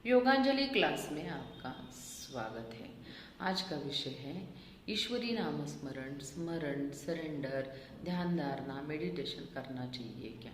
योगांजलि class में आपका स्वागत है। आज का विषय है ईश्वरी नाम स्मरण, स्मरण, सरेंडर, ध्यान धारणा, मेडिटेशन करना चाहिए क्या?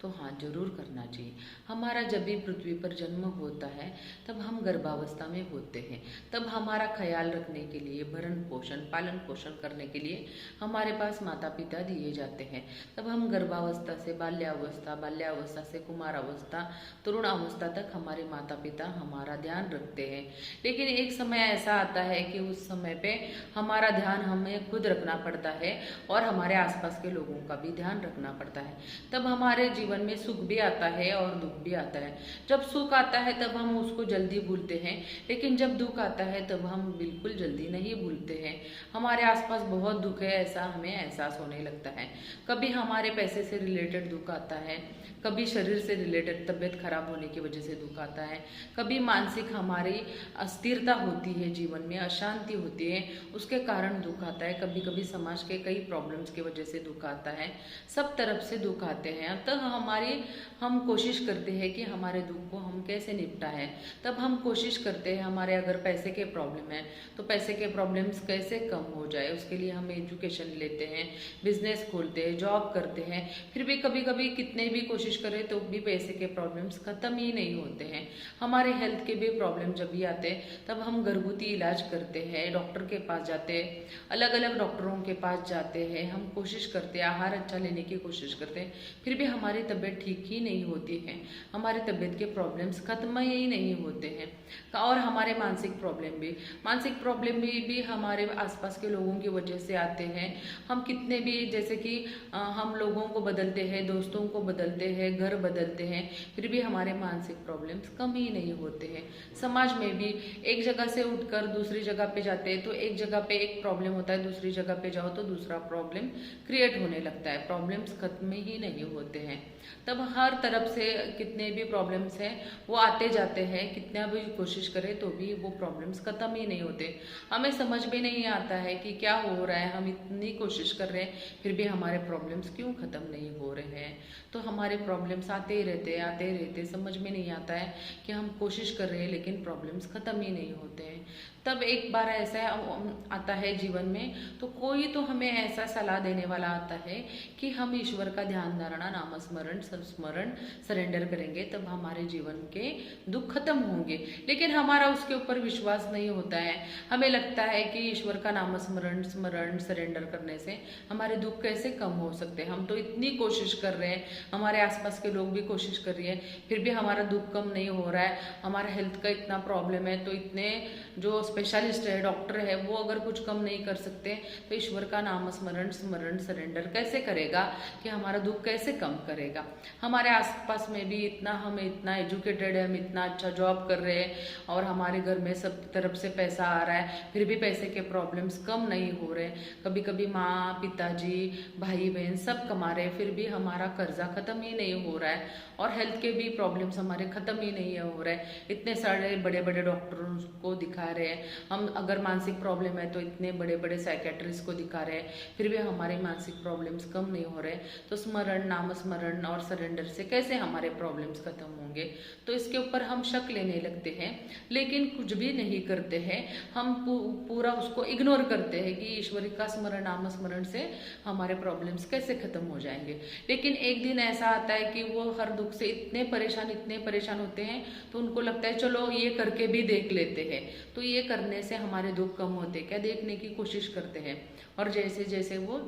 तो हाँ, जरूर करना चाहिए। हमारा जब भी पृथ्वी पर जन्म होता है तब हम गर्भावस्था में होते हैं। तब हमारा ख्याल रखने के लिए, भरण पोषण, पालन पोषण करने के लिए हमारे पास माता पिता दिए जाते हैं। तब हम गर्भावस्था से बाल्यावस्था, बाल्यावस्था से कुमारावस्था, तरुण अवस्था तक हमारे माता पिता हमारा ध्यान रखते हैं। लेकिन एक समय ऐसा आता है कि उस समय पे हमारा ध्यान हमें खुद रखना पड़ता है और हमारे आसपास के लोगों का भी ध्यान रखना पड़ता है। तब हमारे जीवन में सुख भी आता है और दुख भी आता है। जब सुख आता है तब हम उसको जल्दी भूलते हैं, लेकिन जब दुख आता है तब हम बिल्कुल जल्दी नहीं भूलते हैं। हमारे आसपास बहुत दुख है ऐसा हमें एहसास होने लगता है। कभी हमारे पैसे से रिलेटेड दुख आता है, कभी शरीर से रिलेटेड तबीयत खराब होने की वजह से दुख आता है, कभी मानसिक हमारी अस्थिरता होती है, जीवन में अशांति होती है, उसके कारण दुख आता है। कभी कभी समाज के कई प्रॉब्लम्स की वजह से दुख आता है। सब तरफ से दुख आते हैं। तब हम कोशिश करते हैं कि हमारे दुख को हम कैसे निपटा है। तब हम कोशिश करते हैं, हमारे अगर पैसे के प्रॉब्लम है तो पैसे के प्रॉब्लम्स कैसे कम हो जाए, उसके लिए हम एजुकेशन लेते हैं, बिजनेस खोलते हैं, जॉब करते हैं। फिर भी कभी कभी कितने भी कोशिश करें तो भी पैसे के प्रॉब्लम्स खत्म ही नहीं होते हैं। हमारे हेल्थ के भी प्रॉब्लम जब भी आते हैं तब हम घरेलू इलाज करते हैं, डॉक्टर के पास जाते हैं, अलग अलग डॉक्टरों के पास जाते हैं, हम कोशिश करते हैं, आहार अच्छा लेने की कोशिश करते हैं। फिर भी हमारी तबीयत ठीक ही नहीं होती है, हमारी तबीयत के प्रॉब्लम्स खत्म ही नहीं होते हैं। और हमारे मानसिक प्रॉब्लम भी हमारे आसपास के लोगों की वजह से आते हैं। हम कितने भी, जैसे कि हम लोगों को बदलते हैं, दोस्तों को बदलते हैं, घर बदलते हैं, फिर भी हमारे मानसिक प्रॉब्लम्स कम ही नहीं होते हैं। समाज में भी एक जगह से उठकर दूसरी जगह पे जाते हैं तो एक जगह पे एक प्रॉब्लम होता है, दूसरी जगह पे जाओ तो दूसरा प्रॉब्लम क्रिएट होने लगता है। प्रॉब्लम्स खत्म ही नहीं होते हैं। तब हर तरफ से कितने भी प्रॉब्लम्स हैं वो आते जाते हैं, कितना भी कोशिश करें तो भी वो प्रॉब्लम्स खत्म ही नहीं होते। हमें समझ में नहीं आता है कि क्या हो रहा है, हम इतनी कोशिश कर रहे हैं फिर भी हमारे प्रॉब्लम्स क्यों खत्म नहीं हो रहे हैं। तो हमारे प्रॉब्लम्स आते ही रहते, समझ में नहीं आता है कि हम कोशिश कर रहे हैं लेकिन प्रॉब्लम्स खत्म ही नहीं होते हैं। तब एक बार ऐसा आता है जीवन में, तो कोई तो हमें ऐसा सलाह देने वाला आता है कि हम ईश्वर का ध्यान धारणा, नाम स्मरण, स्मरण, सरेंडर करेंगे तब हमारे जीवन के दुख खत्म होंगे। लेकिन हमारा उसके ऊपर विश्वास नहीं होता है। हमें लगता है कि ईश्वर का नाम स्मरण, स्मरण, सरेंडर करने से हमारे दुख कैसे कम हो सकते हैं। हम तो इतनी कोशिश कर रहे हैं, हमारे आसपास के लोग भी कोशिश कर रही है, फिर भी हमारा दुख कम नहीं हो रहा है। हमारा हेल्थ का इतना प्रॉब्लम है तो इतने जो स्पेशलिस्ट है, डॉक्टर है, वो अगर कुछ कम नहीं कर सकते तो ईश्वर का नाम स्मरण, स्मरण, सरेंडर कैसे करेगा कि हमारा दुख कैसे कम करेगा। हमारे आसपास में भी हम इतना एजुकेटेड है, हम इतना अच्छा जॉब कर रहे हैं और हमारे घर में सब तरफ से पैसा आ रहा है, फिर भी पैसे के प्रॉब्लम्स कम नहीं हो रहे। कभी कभी माँ, पिताजी, भाई बहन सब कमा रहे हैं, फिर भी हमारा कर्जा खत्म ही नहीं हो रहा है और हेल्थ के भी प्रॉब्लम्स हमारे खत्म ही नहीं हो रहे हैं। इतने सारे बड़े बड़े डॉक्टरों को दिखा रहे हैं हम, अगर मानसिक प्रॉब्लम है तो इतने बड़े बड़े साइकेट्रिस्ट को दिखा रहे हैं, फिर भी हमारे मानसिक प्रॉब्लम्स कम नहीं हो रहे। तो स्मरण, नाम स्मरण और सरेंडर से कैसे हमारे प्रॉब्लम्स खत्म होंगे, तो इसके ऊपर हम शक लेने लगते हैं, लेकिन कुछ भी नहीं करते हैं। हम पूरा उसको इग्नोर करते हैं कि ईश्वर का स्मरण, नाम स्मरण से हमारे प्रॉब्लम्स कैसे खत्म हो जाएंगे। लेकिन एक दिन ऐसा आता है कि वो हर दुख से इतने परेशान होते हैं तो उनको लगता है चलो ये करके भी देख लेते हैं। तो ये करने से हमारे दुख कम होते क्या, देखने की कोशिश करते हैं और जैसे जैसे वो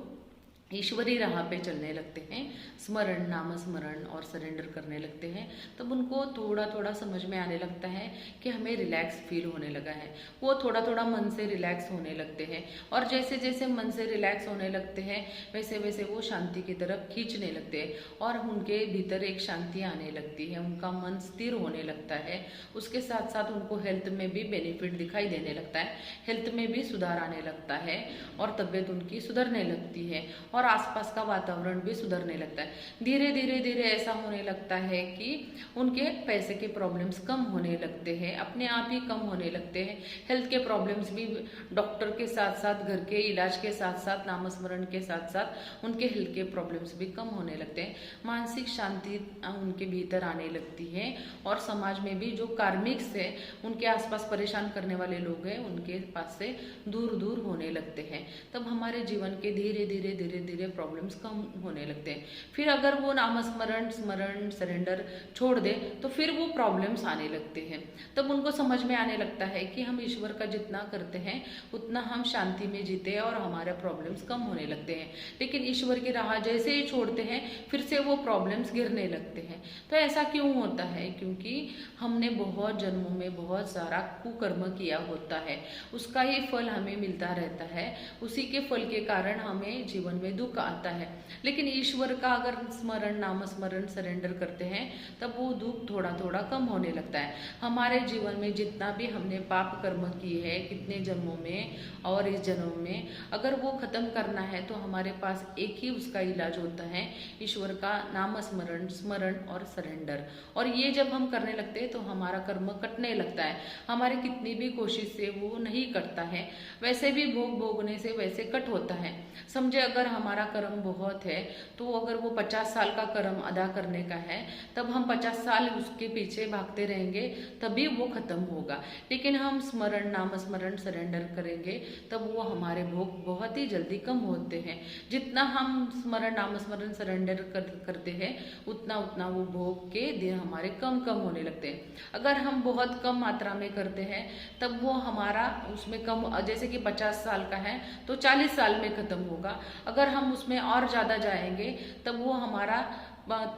ईश्वरी राह पे चलने लगते हैं, स्मरण, नाम स्मरण और सरेंडर करने लगते हैं, तब उनको थोड़ा थोड़ा समझ में आने लगता है कि हमें रिलैक्स फील होने लगा है। वो थोड़ा थोड़ा मन से रिलैक्स होने लगते हैं और जैसे जैसे मन से रिलैक्स होने लगते हैं वैसे वैसे वो शांति की तरफ खींचने लगते हैं और उनके भीतर एक शांति आने लगती है, उनका मन स्थिर होने लगता है। उसके साथ साथ उनको हेल्थ में भी बेनिफिट दिखाई देने लगता है, हेल्थ में भी सुधार आने लगता है और तबीयत उनकी सुधरने लगती है और और आसपास का वातावरण भी सुधरने लगता है। धीरे धीरे धीरे ऐसा होने लगता है कि उनके पैसे के प्रॉब्लम्स कम होने लगते हैं, अपने आप ही कम होने लगते हैं। हेल्थ के प्रॉब्लम्स भी डॉक्टर के साथ साथ, घर के इलाज के साथ साथ, नामस्मरण के साथ साथ उनके हेल्थ के प्रॉब्लम्स भी कम होने लगते हैं। मानसिक शांति उनके भीतर आने लगती है और समाज में भी जो कार्मिक्स है, उनके आसपास परेशान करने वाले लोग हैं, उनके पास से दूर दूर होने लगते हैं। तब हमारे जीवन के धीरे धीरे धीरे धीरे प्रॉब्लम्स कम होने लगते हैं। फिर अगर वो नामस्मरण, स्मरण, सरेंडर छोड़ दे तो फिर वो प्रॉब्लम्स आने लगते हैं। तब उनको समझ में आने लगता है कि हम ईश्वर का जितना करते हैं उतना हम शांति में जीते और हमारे प्रॉब्लम्स कम होने लगते हैं। लेकिन ईश्वर की राह जैसे ही छोड़ते हैं फिर से वो प्रॉब्लम्स गिरने लगते हैं। तो ऐसा क्यों होता है? क्योंकि हमने बहुत जन्मों में बहुत सारा कुकर्म किया होता है, उसका ही फल हमें मिलता रहता है। उसी के फल के कारण हमें जीवन में दुख आता है। लेकिन ईश्वर का अगर स्मरण, नामस्मरण, सरेंडर करते हैं तब वो दुख थोड़ा थोड़ा कम होने लगता है। हमारे जीवन में जितना भी हमने पाप कर्म किए हैं कितने जन्मों में और इस जन्म में, अगर वो खत्म करना है तो हमारे पास एक ही उसका इलाज होता है, ईश्वर का नामस्मरण, स्मरण और सरेंडर। और ये जब हम करने लगते हैं तो हमारा कर्म कटने लगता है। हमारी कितनी भी कोशिश से वो नहीं कटता है। वैसे भी भोग भोगने से वैसे कट होता है। समझे अगर हमारा कर्म बहुत है तो अगर वो 50 साल का कर्म अदा करने का है तब हम 50 साल उसके पीछे भागते रहेंगे तभी वो खत्म होगा। लेकिन हम स्मरण, नामस्मरण, सरेंडर करेंगे तब वो हमारे भोग बहुत ही जल्दी कम होते हैं। जितना हम स्मरण, नामस्मरण, सरेंडर करते हैं उतना उतना वो भोग के दिन हमारे कम कम होने लगते हैं। अगर हम बहुत कम मात्रा में करते हैं तब वो हमारा उसमें कम, जैसे कि 50 साल का है तो 40 साल में खत्म होगा। अगर हम उसमें और ज़्यादा जाएंगे तब वो हमारा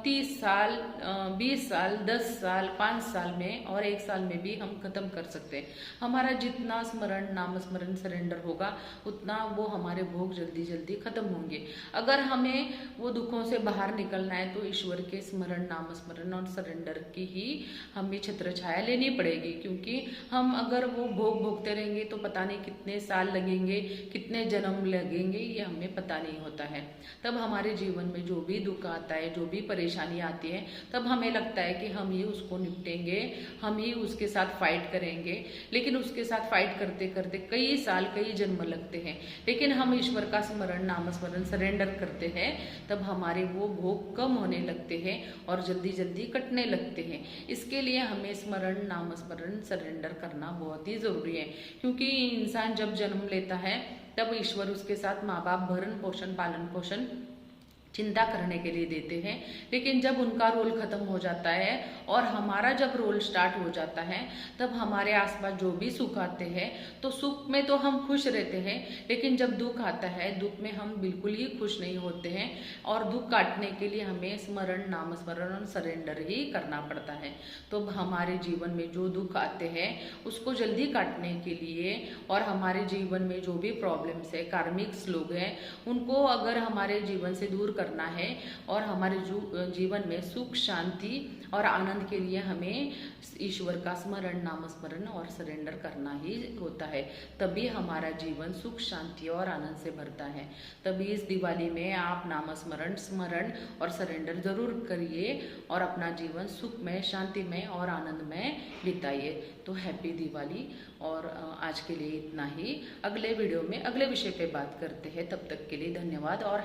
30 साल, 20 साल, 10 साल, 5 साल में और 1 साल में भी हम खत्म कर सकते हैं। हमारा जितना स्मरण, नामस्मरण, सरेंडर होगा उतना वो हमारे भोग जल्दी जल्दी खत्म होंगे। अगर हमें वो दुखों से बाहर निकलना है तो ईश्वर के स्मरण, नामस्मरण और सरेंडर की ही हमें छत्र छाया लेनी पड़ेगी। क्योंकि हम अगर वो भोग भोगते रहेंगे तो पता नहीं कितने साल लगेंगे, कितने जन्म लगेंगे, ये हमें पता नहीं होता है। तब हमारे जीवन में जो भी दुख आता है, जो भी परेशानी आती है, तब हमें लगता है कि हम ही उसको निपटेंगे, हम ही उसके साथ फाइट करेंगे। लेकिन उसके साथ फाइट करते करते कई साल, कई जन्म लगते हैं। लेकिन हम ईश्वर का स्मरण, नामस्मरण, सरेंडर करते हैं तब हमारे वो भोग कम होने लगते हैं और जल्दी जल्दी कटने लगते हैं। इसके लिए हमें स्मरण, नामस्मरण, सरेंडर करना बहुत ही जरूरी है। क्योंकि इंसान जब जन्म लेता है तब ईश्वर उसके साथ माँ बाप भरण पोषण, पालन पोषण, चिंता करने के लिए देते हैं। लेकिन जब उनका रोल खत्म हो जाता है और हमारा जब रोल स्टार्ट हो जाता है तब हमारे आसपास जो भी सुख आते हैं तो सुख में तो हम खुश रहते हैं। लेकिन जब दुख आता है, दुख में हम बिल्कुल ही खुश नहीं होते हैं और दुख काटने के लिए हमें स्मरण, नामस्मरण और सरेंडर ही करना पड़ता है। तो हमारे जीवन में जो दुख आते हैं उसको जल्दी काटने के लिए और हमारे जीवन में जो भी प्रॉब्लम्स है, कार्मिक्स लोग हैं, उनको अगर हमारे जीवन से दूर करना है और हमारे जीवन में सुख, शांति और आनंद के लिए हमें ईश्वर का स्मरण, नामस्मरण और सरेंडर करना ही होता है। तभी हमारा जीवन सुख, शांति और आनंद से भरता है। तभी इस दिवाली में आप नामस्मरण, स्मरण और सरेंडर जरूर करिए और अपना जीवन सुखमय, शांतिमय और आनंदमय बिताइए। तो हैप्पी दिवाली। और आज के लिए इतना ही। अगले वीडियो में अगले विषय पे बात करते हैं। तब तक के लिए धन्यवाद और